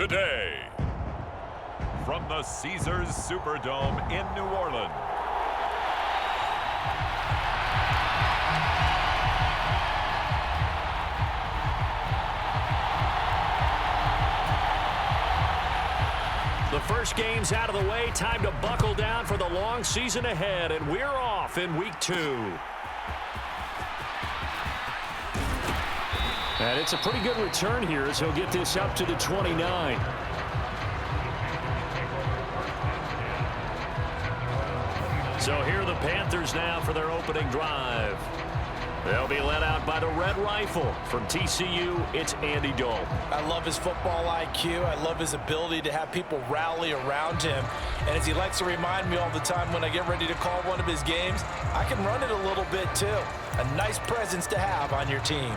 today. From the Caesars Superdome in New Orleans. The first game's out of the way. Time to buckle down for the long season ahead, and we're off in week 2. And it's a pretty good return here as he'll get this up to the 29. So here are the Panthers now for their opening drive. They'll be led out by the Red Rifle. From TCU, it's Andy Dole. I love his football IQ. I love his ability to have people rally around him. And as he likes to remind me all the time when I get ready to call one of his games, I can run it a little bit too. A nice presence to have on your team.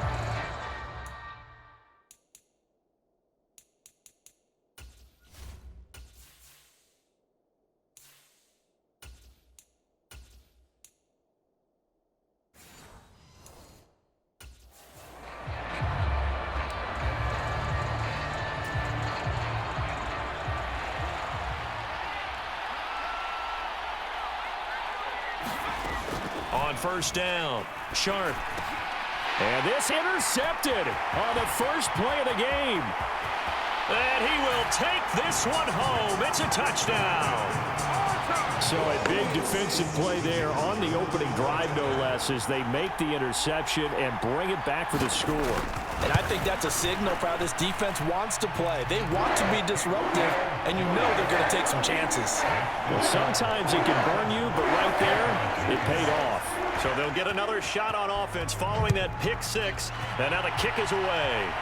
On first down, Sharp. And this intercepted on the first play of the game. And he will take this one home. It's a touchdown. So a big defensive play there on the opening drive, no less, as they make the interception and bring it back for the score. And I think that's a signal for how this defense wants to play. They want to be disruptive, and you know they're going to take some chances. Well, sometimes it can burn you, but right there, it paid off. So they'll get another shot on offense following that pick 6, and now the kick is away.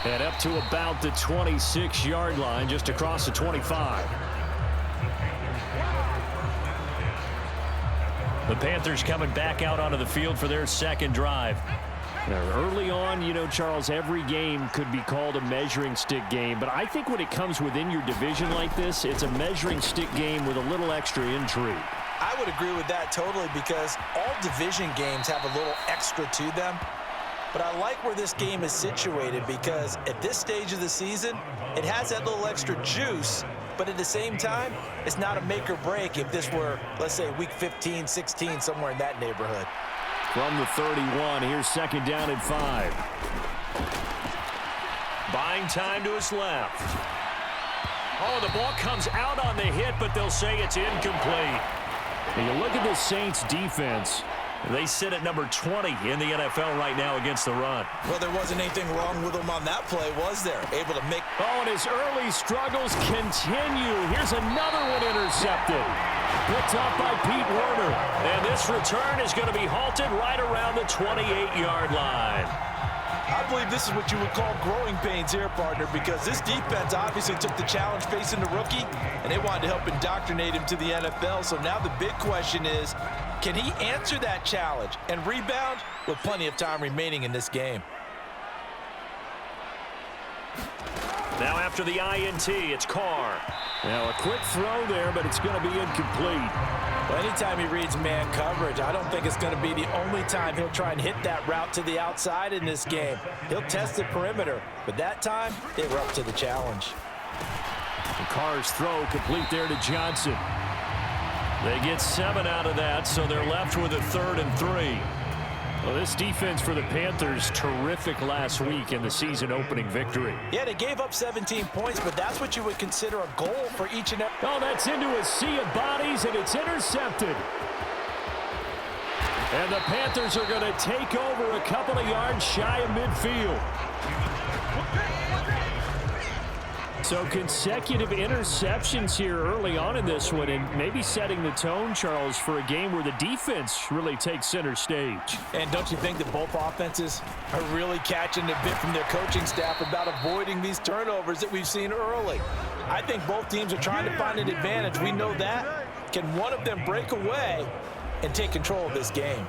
And up to about the 26-yard line, just across the 25. The Panthers coming back out onto the field for their second drive. Now, early on, you know, Charles, every game could be called a measuring stick game. But I think when it comes within your division like this, it's a measuring stick game with a little extra intrigue. I would agree with that totally because all division games have a little extra to them. But I like where this game is situated because at this stage of the season, it has that little extra juice. But at the same time, it's not a make or break if this were, let's say, week 15, 16, somewhere in that neighborhood. From the 31, here's second down and 5. Buying time to his left. Oh, the ball comes out on the hit, but they'll say it's incomplete. And you look at the Saints defense. They sit at number 20 in the NFL right now against the run. Well, there wasn't anything wrong with them on that play, was there? Able to make... Oh, and his early struggles continue. Here's another one intercepted. Picked off by Pete Werner. And this return is going to be halted right around the 28-yard line. I believe this is what you would call growing pains here, partner, because this defense obviously took the challenge facing the rookie, and they wanted to help indoctrinate him to the NFL. So now the big question is, can he answer that challenge and rebound with plenty of time remaining in this game? Now after the INT, it's Carr. Now a quick throw there, but it's going to be incomplete. Well, anytime he reads man coverage, I don't think it's going to be the only time he'll try and hit that route to the outside in this game. He'll test the perimeter, but that time, they were up to the challenge. And Carr's throw complete there to Johnson. They get 7 out of that, so they're left with a 3rd and 3. Well, this defense for the Panthers, terrific last week in the season-opening victory. Yeah, they gave up 17 points, but that's what you would consider a goal for each and every... Oh, that's into a sea of bodies, and it's intercepted. And the Panthers are going to take over a couple of yards shy of midfield. So consecutive interceptions here early on in this one, and maybe setting the tone, Charles, for a game where the defense really takes center stage. And don't you think that both offenses are really catching a bit from their coaching staff about avoiding these turnovers that we've seen early? I think both teams are trying to find an advantage. We know that. Can one of them break away and take control of this game?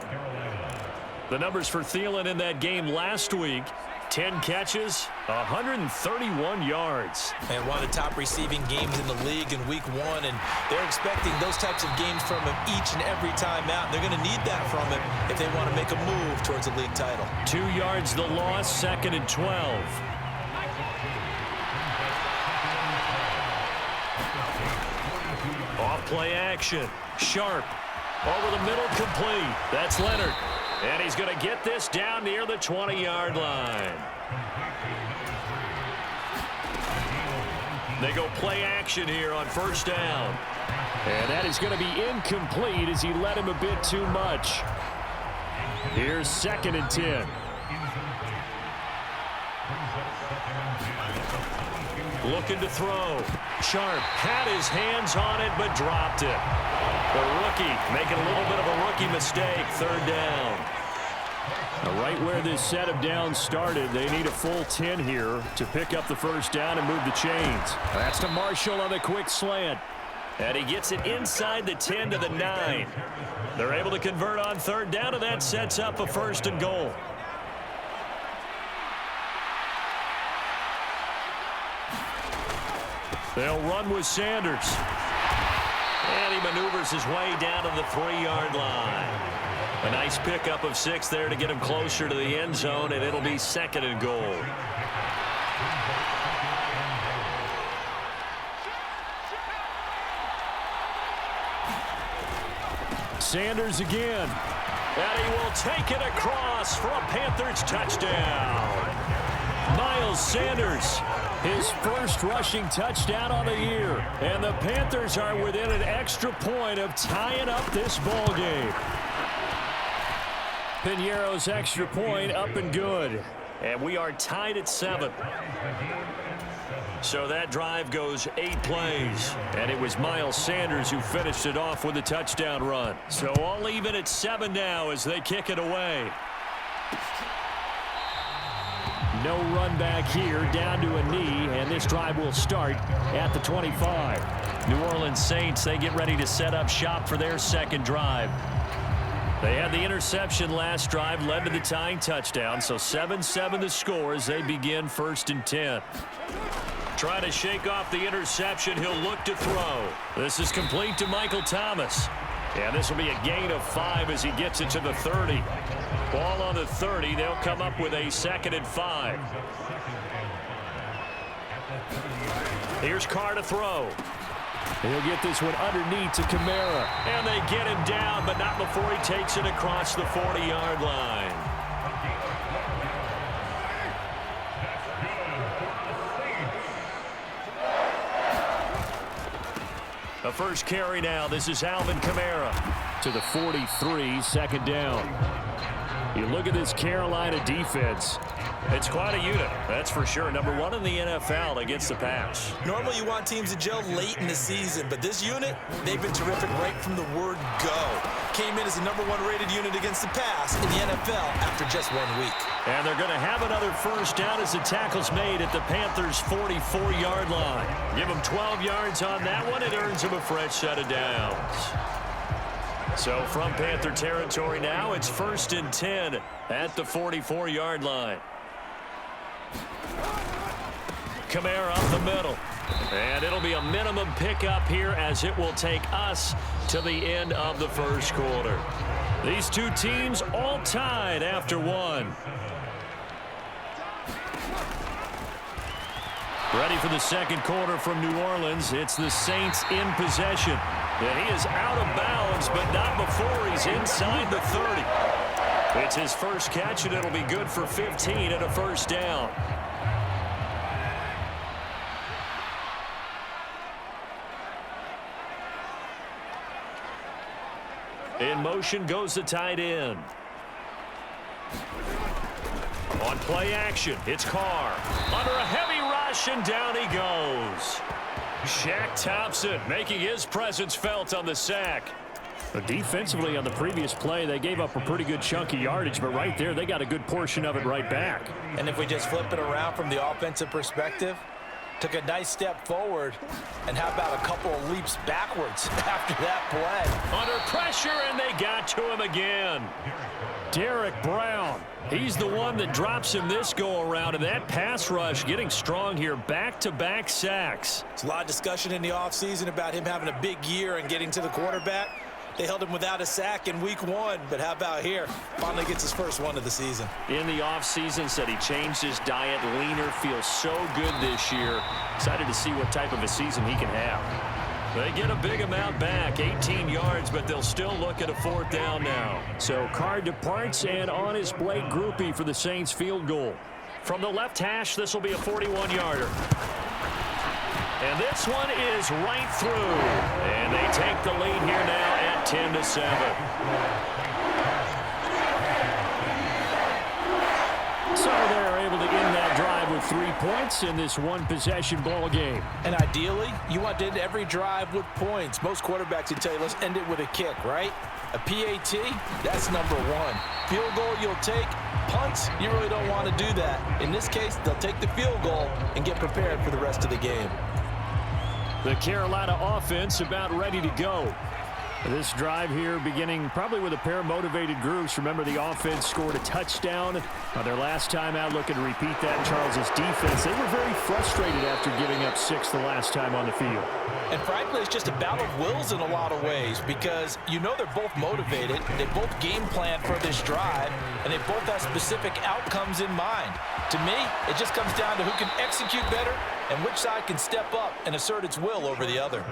The numbers for Thielen in that game last week, 10 catches, 131 yards. And one of the top receiving games in the league in week 1, and they're expecting those types of games from him each and every time out. They're going to need that from him if they want to make a move towards a league title. 2 yards the loss, 2nd and 12. Off play action. Sharp. Over the middle, complete. That's Leonard. And he's going to get this down near the 20-yard line. They go play action here on first down. And that is going to be incomplete as he led him a bit too much. Here's 2nd and 10. Looking to throw. Sharp had his hands on it but dropped it. The rookie making a little bit of a rookie mistake. 3rd down. Now, right where this set of downs started, they need a full 10 here to pick up the first down and move the chains. That's to Marshall on the quick slant. And he gets it inside the 10 to the 9. They're able to convert on 3rd down, and that sets up a 1st and goal. They'll run with Sanders. And he maneuvers his way down to the 3-yard line. A nice pickup of 6 there to get him closer to the end zone, and it'll be 2nd and goal. Sanders again. And he will take it across for a Panthers touchdown. Miles Sanders, his first rushing touchdown on the year. And the Panthers are within an extra point of tying up this ball game. Piñeiro's extra point up and good. And we are tied at 7. So that drive goes 8 plays. And it was Miles Sanders who finished it off with a touchdown run. So all even at 7 now as they kick it away. No run back here, down to a knee, and this drive will start at the 25. New Orleans Saints, they get ready to set up shop for their 2nd drive. They had the interception last drive, led to the tying touchdown, so 7-7 the score as they begin 1st and 10. Trying to shake off the interception, he'll look to throw. This is complete to Michael Thomas. And this will be a gain of 5 as he gets it to the 30. Ball on the 30. They'll come up with a 2nd and 5. Here's Carr to throw. He'll get this one underneath to Kamara. And they get him down, but not before he takes it across the 40-yard line. The first carry now. This is Alvin Kamara to the 43, 2nd down. You look at this Carolina defense. It's quite a unit, that's for sure. Number 1 in the NFL against the pass. Normally you want teams to gel late in the season, but this unit, they've been terrific right from the word go. Came in as the number 1 rated unit against the pass in the NFL after just 1 week. And they're going to have another first down as the tackle's made at the Panthers' 44-yard line. Give them 12 yards on that one. It earns them a fresh set of downs. So from Panther territory now, it's 1st and 10 at the 44-yard line. Kamara up the middle. And it'll be a minimum pickup here as it will take us to the end of the 1st quarter. These two teams all tied after 1. Ready for the 2nd quarter from New Orleans. It's the Saints in possession. And he is out of bounds, but not before he's inside the 30. It's his first catch, and it'll be good for 15 and a 1st down. In motion goes the tight end. On play action, it's Carr. Under a heavy rush, and down he goes. Shaq Thompson making his presence felt on the sack. But defensively on the previous play, they gave up a pretty good chunk of yardage, but right there, they got a good portion of it right back. And if we just flip it around from the offensive perspective, took a nice step forward, and how about a couple of leaps backwards after that play? Under pressure, and they got to him again. Derek Brown. He's the one that drops him this go-around, and that pass rush getting strong here. Back-to-back sacks. There's a lot of discussion in the offseason about him having a big year and getting to the quarterback. They held him without a sack in week 1, but how about here? Finally gets his first one of the season. In the offseason, said he changed his diet, leaner, feels so good this year. Excited to see what type of a season he can have. They get a big amount back, 18 yards, but they'll still look at a 4th down now. So Carr departs, and on is Blake Grupe for the Saints field goal. From the left hash, this will be a 41-yarder. And this one is right through. And they take the lead here now at 10-7. So they're able to end that drive with 3 points in this one-possession ball game. And ideally, you want to end every drive with points. Most quarterbacks would tell you, let's end it with a kick, right? A PAT, that's number 1. Field goal you'll take. Punts, you really don't want to do that. In this case, they'll take the field goal and get prepared for the rest of the game. The Carolina offense about ready to go. This drive here beginning probably with a pair of motivated groups. Remember, the offense scored a touchdown on their last time out, looking to repeat that. Charles's defense, they were very frustrated after giving up 6 the last time on the field. And frankly, it's just a battle of wills in a lot of ways, because you know they're both motivated, they both game plan for this drive, and they both have specific outcomes in mind. To me, it just comes down to who can execute better and which side can step up and assert its will over the other.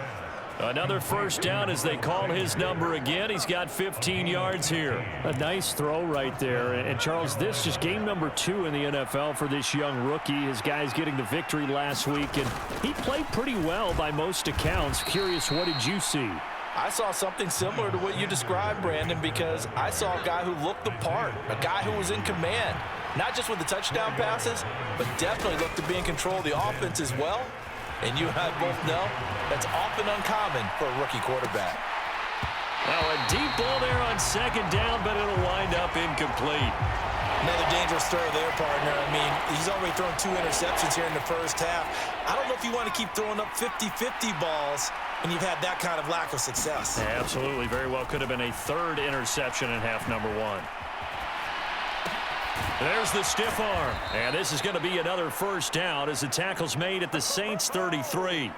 Another first down as they call his number again. He's got 15 yards here. A nice throw right there. And Charles, this is game number 2 in the NFL for this young rookie. His guys getting the victory last week, and he played pretty well by most accounts. Curious, what did you see? I saw something similar to what you described, Brandon, because I saw a guy who looked the part, a guy who was in command, not just with the touchdown passes, but definitely looked to be in control of the offense as well. And you and I both know that's often uncommon for a rookie quarterback. Now a deep ball there on 2nd down, but it'll wind up incomplete. Another dangerous throw there, partner. I mean, he's already thrown 2 interceptions here in the first half. I don't know if you want to keep throwing up 50-50 balls when you've had that kind of lack of success. Yeah, absolutely. Very well could have been a 3rd interception in half number 1. There's the stiff arm. And this is going to be another first down as the tackle's made at the Saints 33.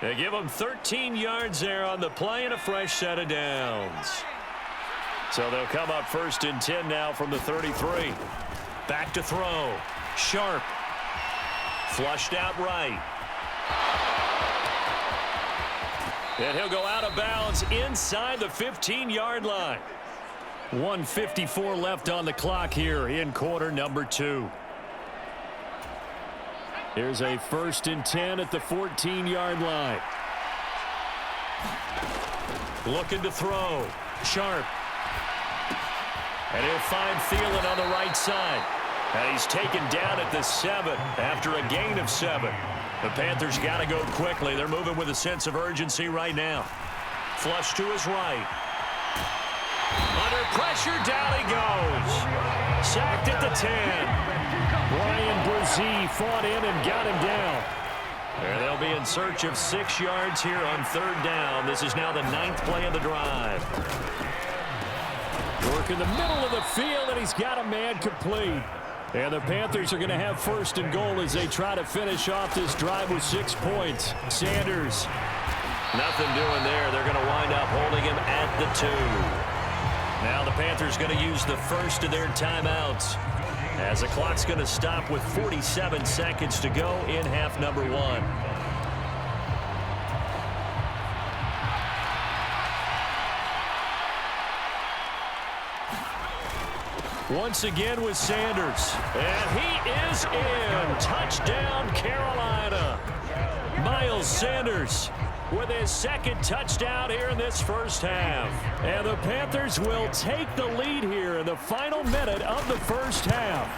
They give them 13 yards there on the play and a fresh set of downs. So they'll come up 1st and 10 now from the 33. Back to throw. Sharp. Flushed out right. And he'll go out of bounds inside the 15-yard line. 1:54 left on the clock here in quarter number 2. Here's a 1st and 10 at the 14-yard line. Looking to throw. Sharp. And he'll find Thielen on the right side. And he's taken down at the 7 after a gain of 7. The Panthers got to go quickly. They're moving with a sense of urgency right now. Flush to his right. Under pressure, down he goes. Sacked at the 10. Ryan Brzee fought in and got him down. And they'll be in search of 6 yards here on 3rd down. This is now the 9th play of the drive. Work in the middle of the field, and he's got a man complete. And the Panthers are going to have 1st and goal as they try to finish off this drive with 6 points. Sanders. Nothing doing there. They're going to wind up holding him at the 2. Now the Panthers going to use the first of their timeouts as the clock's going to stop with 47 seconds to go in half number 1. Once again with Sanders. And he is in. Touchdown, Carolina. Miles Sanders with his 2nd touchdown here in this first half. And the Panthers will take the lead here in the final minute of the first half.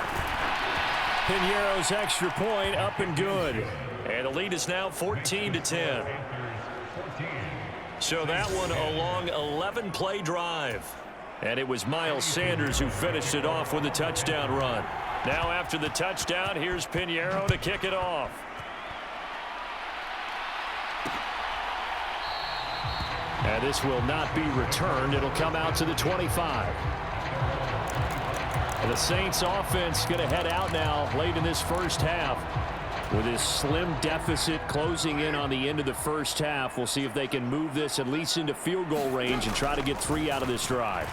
Piñeiro's extra point up and good. And the lead is now 14-10. So that one a long 11-play drive. And it was Miles Sanders who finished it off with a touchdown run. Now after the touchdown, here's Piñeiro to kick it off. And this will not be returned. It'll come out to the 25. And the Saints offense going to head out now late in this first half. With this slim deficit closing in on the end of the first half, we'll see if they can move this at least into field goal range and try to get 3 out of this drive.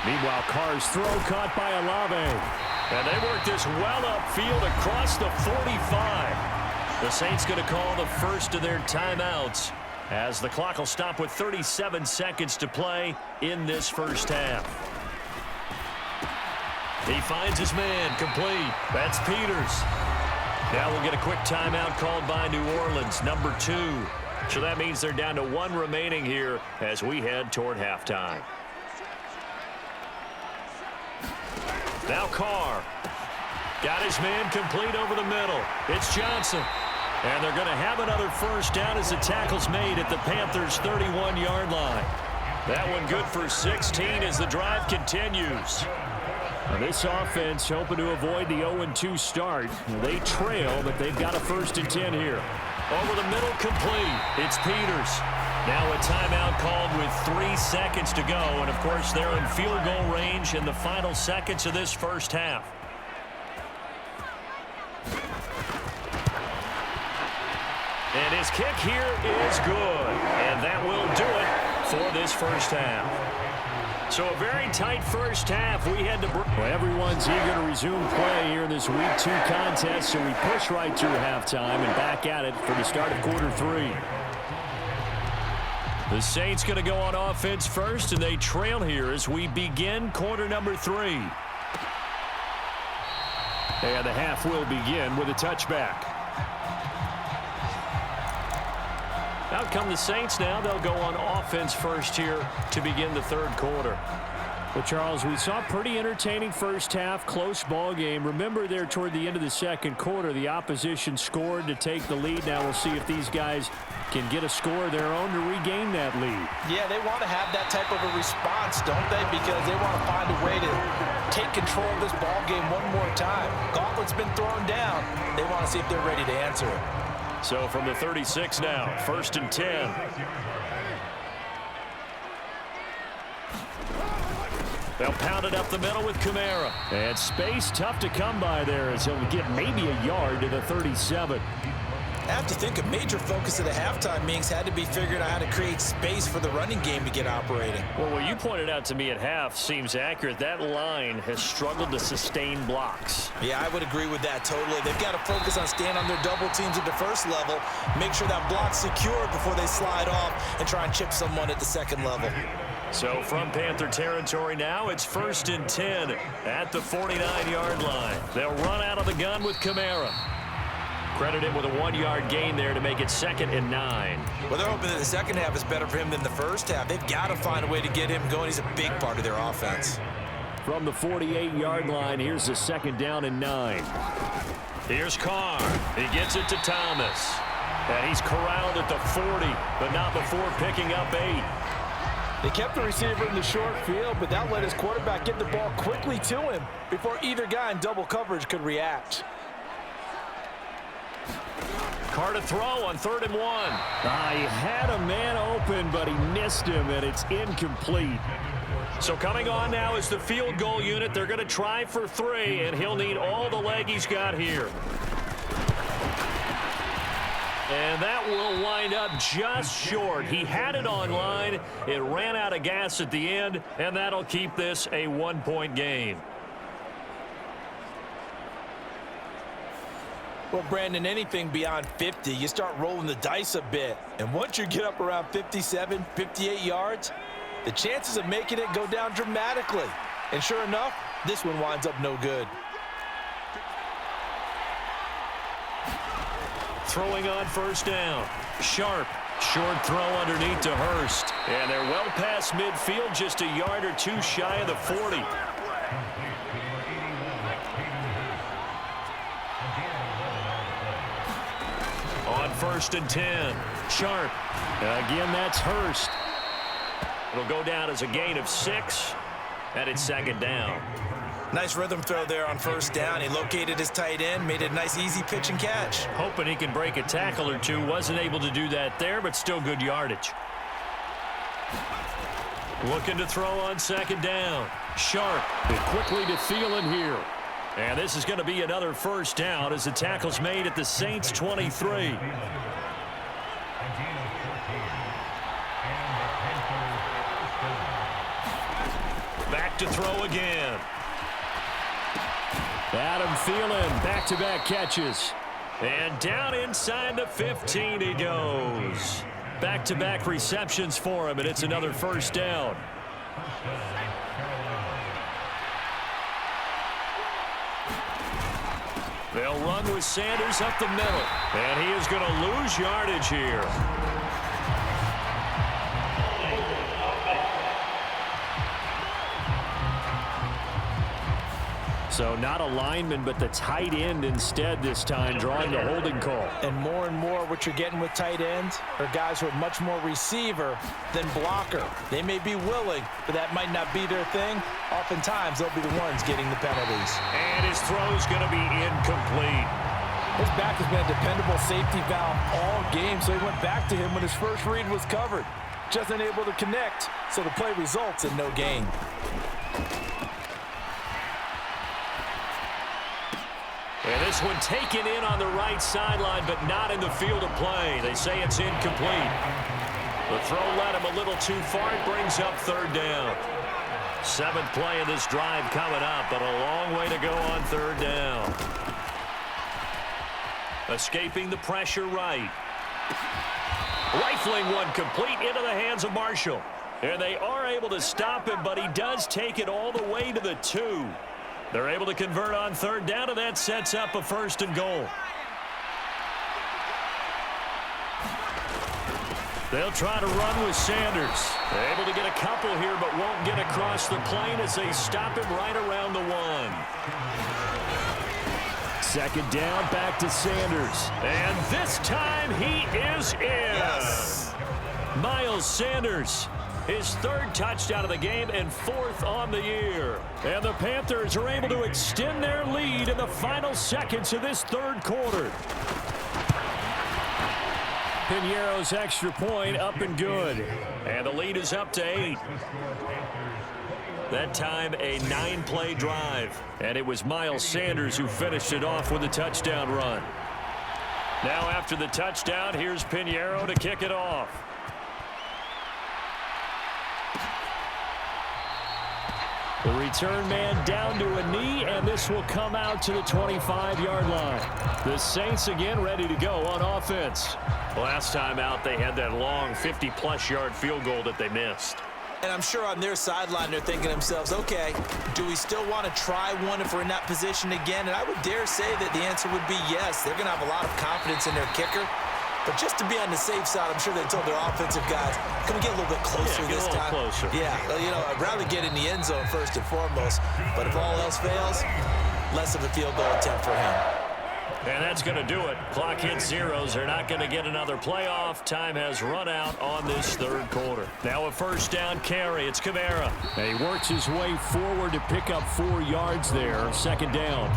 Meanwhile, Carr's throw caught by Olave. And they work this well upfield across the 45. The Saints going to call the first of their timeouts as the clock will stop with 37 seconds to play in this first half. He finds his man, complete. That's Peters. Now we'll get a quick timeout called by New Orleans, number 2. So that means they're down to 1 remaining here as we head toward halftime. Now Carr. Got his man complete over the middle. It's Johnson. And they're going to have another first down as the tackle's made at the Panthers' 31-yard line. That one good for 16 as the drive continues. Now this offense hoping to avoid the 0-2 start. They trail, but they've got a 1st and 10 here. Over the middle, complete. It's Peters. Now a timeout called with 3 seconds to go. And, of course, they're in field goal range in the final seconds of this first half. And his kick here is good. And that will do it for this first half. So a very tight first half. We had to. Well, everyone's eager to resume play here in this Week 2 contest, so we push right through halftime and back at it for the start of quarter 3. The Saints going to go on offense first, and they trail here as we begin quarter number 3. And the half will begin with a touchback. Out come the Saints now. They'll go on offense first here to begin the third quarter. Well, Charles, we saw a pretty entertaining first half, close ball game. Remember there toward the end of the second quarter, the opposition scored to take the lead. Now we'll see if these guys can get a score of their own to regain that lead. Yeah, they want to have that type of a response, don't they? Because they want to find a way to take control of this ball game one more time. Gauntlet's been thrown down. They want to see if they're ready to answer it. So from the 36 now, 1st and 10. They'll pound it up the middle with Kamara. And space tough to come by there as he'll get maybe a yard to the 37. I have to think a major focus of the halftime meetings had to be figuring out how to create space for the running game to get operating. Well, what you pointed out to me at half seems accurate. That line has struggled to sustain blocks. Yeah, I would agree with that totally. They've got to focus on staying on their double teams at the first level, make sure that block's secured before they slide off and try and chip someone at the second level. So from Panther territory now, it's 1st and 10 at the 49-yard line. They'll run out of the gun with Kamara. Credit him with a 1-yard gain there to make it 2nd and 9. Well, they're hoping that the second half is better for him than the first half. They've got to find a way to get him going. He's a big part of their offense. From the 48-yard line, here's the 2nd down and 9. Here's Carr. He gets it to Thomas. And he's corralled at the 40, but not before picking up 8. They kept the receiver in the short field, but that let his quarterback get the ball quickly to him before either guy in double coverage could react. Carr to throw on 3rd and 1. He had a man open, but he missed him, and it's incomplete. So coming on now is the field goal unit. They're going to try for 3, and he'll need all the leg he's got here. And that will wind up just short. He had it online. It ran out of gas at the end, and that'll keep this a 1-point game. Well, Brandon, anything beyond 50, you start rolling the dice a bit. And once you get up around 57, 58 yards, the chances of making it go down dramatically. And sure enough, this one winds up no good. Throwing on 1st down. Sharp. Short throw underneath to Hurst. And they're well past midfield, just a yard or 2 shy of the 40. On 1st and 10. Sharp. Again, that's Hurst. It'll go down as a gain of 6. And it's 2nd down. Nice rhythm throw there on 1st down. He located his tight end, made it a nice easy pitch and catch. Hoping he can break a tackle or 2. Wasn't able to do that there, but still good yardage. Looking to throw on 2nd down. Sharp. And quickly to Thielen here. And this is going to be another first down as the tackle's made at the Saints 23. Back to throw again. Adam Thielen, back-to-back catches. And down inside the 15 he goes. Back-to-back receptions for him, and it's another first down. They'll run with Sanders up the middle. And he is going to lose yardage here. So not a lineman, but the tight end instead this time, drawing the holding call. And more what you're getting with tight ends are guys who are much more receiver than blocker. They may be willing, but that might not be their thing. Oftentimes, they'll be the ones getting the penalties. And his throw's going to be incomplete. His back has been a dependable safety valve all game, so he went back to him when his first read was covered. Just unable to connect, so the play results in no gain. And this one taken in on the right sideline, but not in the field of play. They say it's incomplete. The throw led him a little too far. It brings up third down. 7th play of this drive coming up, but a long way to go on third down. Escaping the pressure right. Rifling one complete into the hands of Marshall. And they are able to stop him, but he does take it all the way to the 2. They're able to convert on third down, and that sets up a 1st and goal. They'll try to run with Sanders. They're able to get a couple here, but won't get across the plane as they stop him right around the 1. 2nd down, back to Sanders. And this time he is in. Yes. Miles Sanders. His 3rd touchdown of the game and 4th on the year. And the Panthers are able to extend their lead in the final seconds of this 3rd quarter. Piñeiro's extra point up and good. And the lead is up to 8. That time a 9-play drive. And it was Miles Sanders who finished it off with a touchdown run. Now after the touchdown, here's Piñeiro to kick it off. The return man down to a knee, and this will come out to the 25-yard line. The Saints again ready to go on offense. Last time out, they had that long 50-plus yard field goal that they missed. And I'm sure on their sideline they're thinking to themselves, okay, do we still want to try one if we're in that position again? And I would dare say that the answer would be yes. They're going to have a lot of confidence in their kicker. But just to be on the safe side, I'm sure they told their offensive guys, can we get a little bit closer this time? Closer. Yeah, well, you know, I'd rather get in the end zone first and foremost. But if all else fails, less of a field goal attempt for him. And that's going to do it. Clock hits zeros. They're not going to get another playoff. Time has run out on this 3rd quarter. Now a 1st down carry. It's Kamara. And he works his way forward to pick up 4 yards there. 2nd down.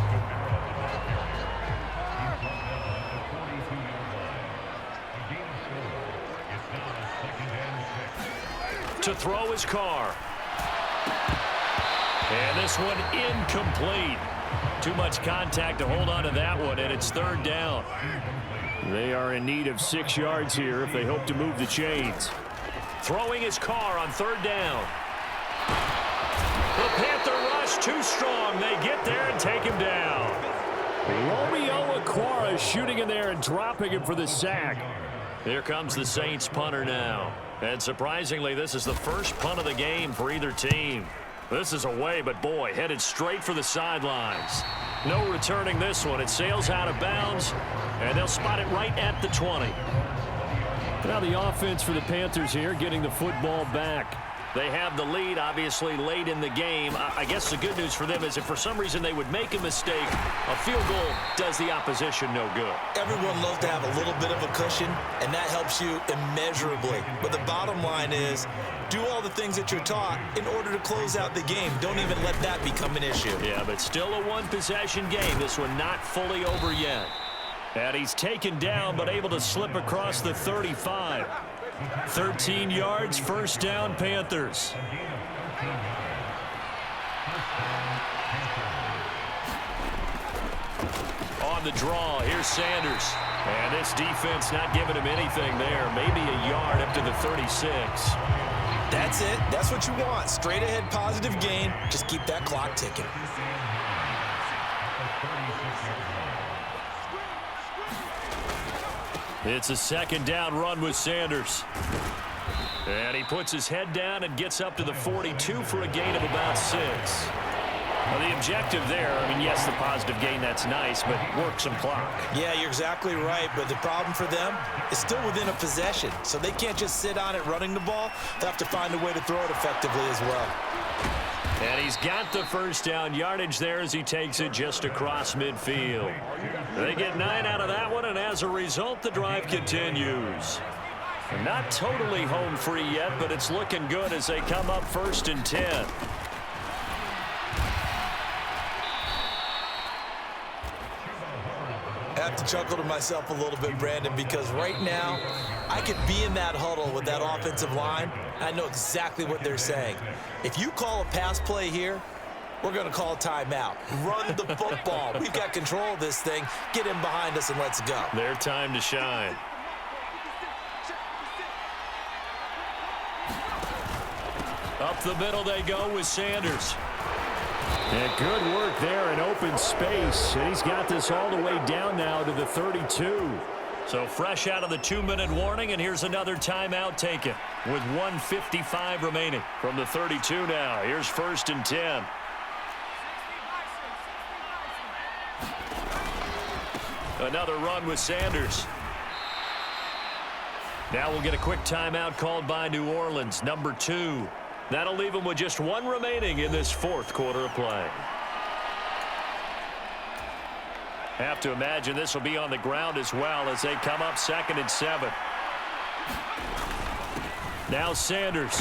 To throw his car. And this one incomplete. Too much contact to hold on to that one, and it's 3rd down. They are in need of 6 yards here if they hope to move the chains. Throwing his car on 3rd down. The Panther rush too strong. They get there and take him down. Romeo Okwara shooting in there and dropping him for the sack. Here comes the Saints punter now. And surprisingly, this is the first punt of the game for either team. This is away, but boy, headed straight for the sidelines. No returning this one. It sails out of bounds, and they'll spot it right at the 20. Now the offense for the Panthers here, getting the football back. They have the lead, obviously, late in the game. I guess the good news for them is if for some reason they would make a mistake, a field goal does the opposition no good. Everyone loves to have a little bit of a cushion, and that helps you immeasurably. But the bottom line is, do all the things that you're taught in order to close out the game. Don't even let that become an issue. Yeah, but still a one-possession game. This one not fully over yet. And he's taken down, but able to slip across the 35. 13 yards, 1st down, Panthers. on the draw. Here's Sanders. And this defense not giving him anything there. Maybe a yard up to the 36. That's it. That's what you want. Straight ahead positive gain. Just keep that clock ticking. It's a second down run with Sanders. And he puts his head down and gets up to the 42 for a gain of about 6. Well, the objective there, I mean, yes, the positive gain, that's nice, but work some clock. Yeah, you're exactly right, but the problem for them is still within a possession, so they can't just sit on it running the ball. They have to find a way to throw it effectively as well. And he's got the first down yardage there as he takes it just across midfield. They get 9 out of that one, and as a result, the drive continues. Not totally home free yet, but it's looking good as they come up 1st and 10. I have to chuckle to myself a little bit, Brandon, because right now I could be in that huddle with that offensive line. I know exactly what they're saying. If you call a pass play here, we're going to call timeout. Run the football. We've got control of this thing. Get in behind us and let's go. Their time to shine. Up the middle they go with Sanders. And good work there in open space. And he's got this all the way down now to the 32. So fresh out of the 2-minute warning, and here's another timeout taken with 1:55 remaining from the 32 now. Here's 1st and 10. Another run with Sanders. Now we'll get a quick timeout called by New Orleans, number 2. That'll leave them with just 1 remaining in this 4th quarter of play. Have to imagine this will be on the ground as well as they come up 2nd and 7. Now Sanders.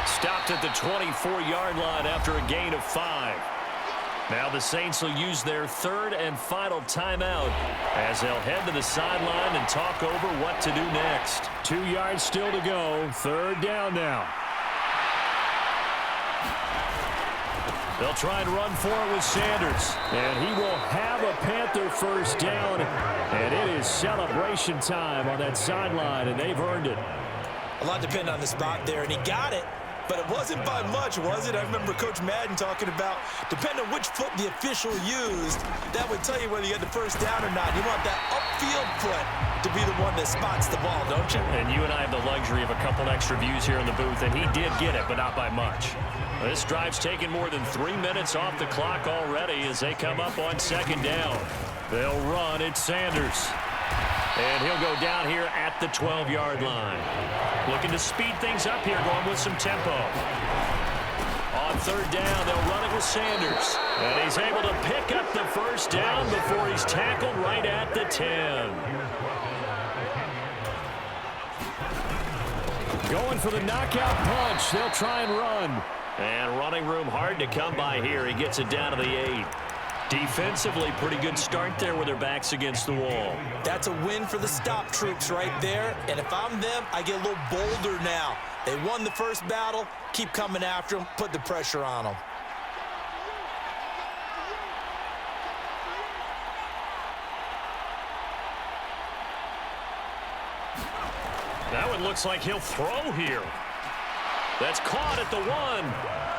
Stopped at the 24-yard line after a gain of 5. Now the Saints will use their 3rd and final timeout as they'll head to the sideline and talk over what to do next. 2 yards still to go. 3rd down now. They'll try and run for it with Sanders. And he will have a Panther first down. And it is celebration time on that sideline, and they've earned it. A lot depended on the spot there, and he got it. But it wasn't by much, was it? I remember Coach Madden talking about, depending on which foot the official used, that would tell you whether you had the first down or not. You want that upfield foot to be the one that spots the ball, don't you? And you and I have the luxury of a couple extra views here in the booth, and he did get it, but not by much. This drive's taken more than 3 minutes off the clock already as they come up on 2nd down. They'll run. It's Sanders. And he'll go down here at the 12-yard line. Looking to speed things up here, going with some tempo. On 3rd down, they'll run it with Sanders. And he's able to pick up the first down before he's tackled right at the 10. Going for the knockout punch. They'll try and run. And running room hard to come by here. He gets it down to the 8. Defensively, pretty good start there with their backs against the wall. That's a win for the stop troops right there. And if I'm them, I get a little bolder now. They won the first battle. Keep coming after them. Put the pressure on them. That one looks like he'll throw here. That's caught at the 1.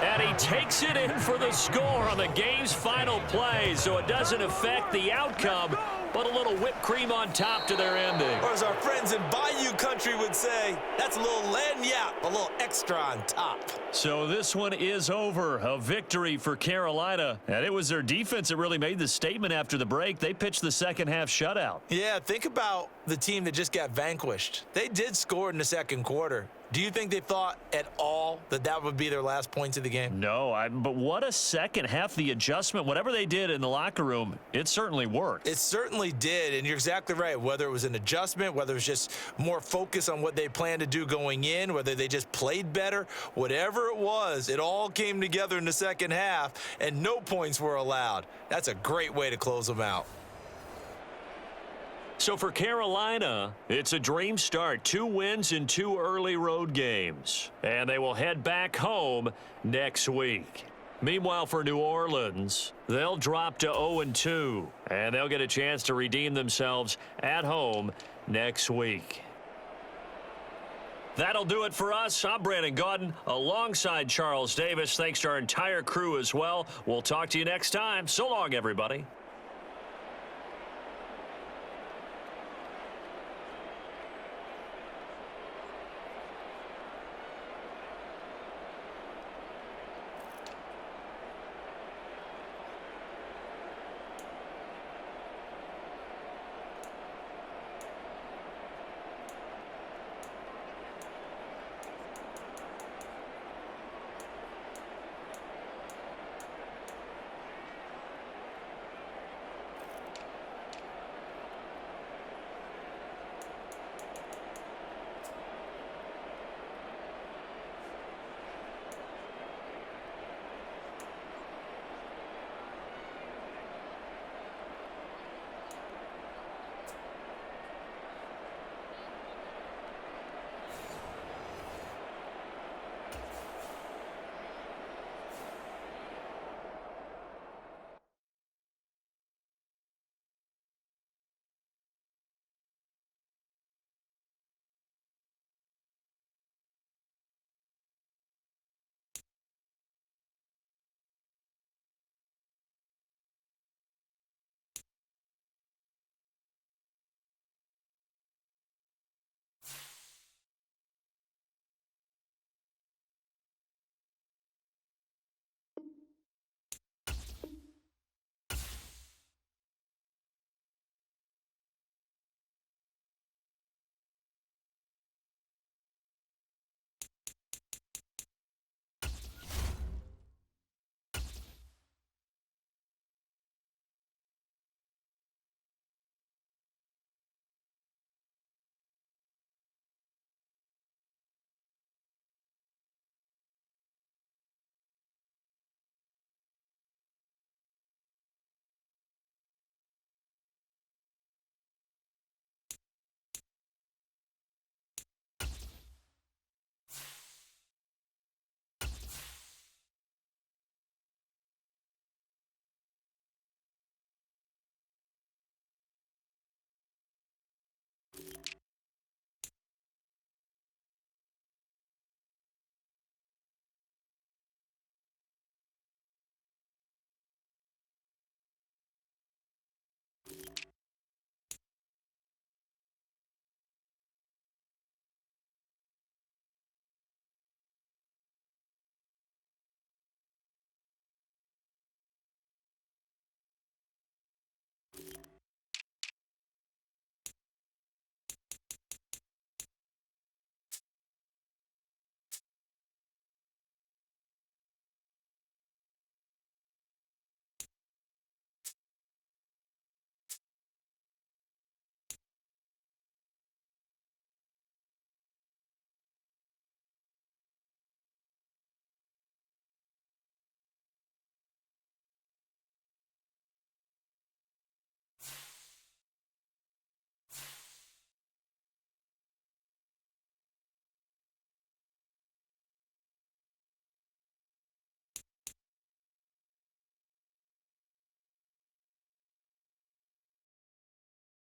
And he takes it in for the score on the game's final play. So it doesn't affect the outcome, but a little whipped cream on top to their ending. Or as our friends in Bayou country would say, that's a little lagniappe, a little extra on top. So this one is over. A victory for Carolina. And it was their defense that really made the statement after the break. They pitched the second half shutout. Yeah, think about the team that just got vanquished. They did score in the 2nd quarter. Do you think they thought at all that that would be their last points of the game? No, but what a second half. The adjustment, whatever they did in the locker room, it certainly worked. It certainly did, and you're exactly right. Whether it was an adjustment, whether it was just more focus on what they planned to do going in, whether they just played better, whatever it was, it all came together in the second half, and no points were allowed. That's a great way to close them out. So for Carolina, it's a dream start. 2 wins in 2 early road games. And they will head back home next week. Meanwhile, for New Orleans, they'll drop to 0-2, and they'll get a chance to redeem themselves at home next week. That'll do it for us. I'm Brandon Gaudin alongside Charles Davis. Thanks to our entire crew as well. We'll talk to you next time. So long, everybody.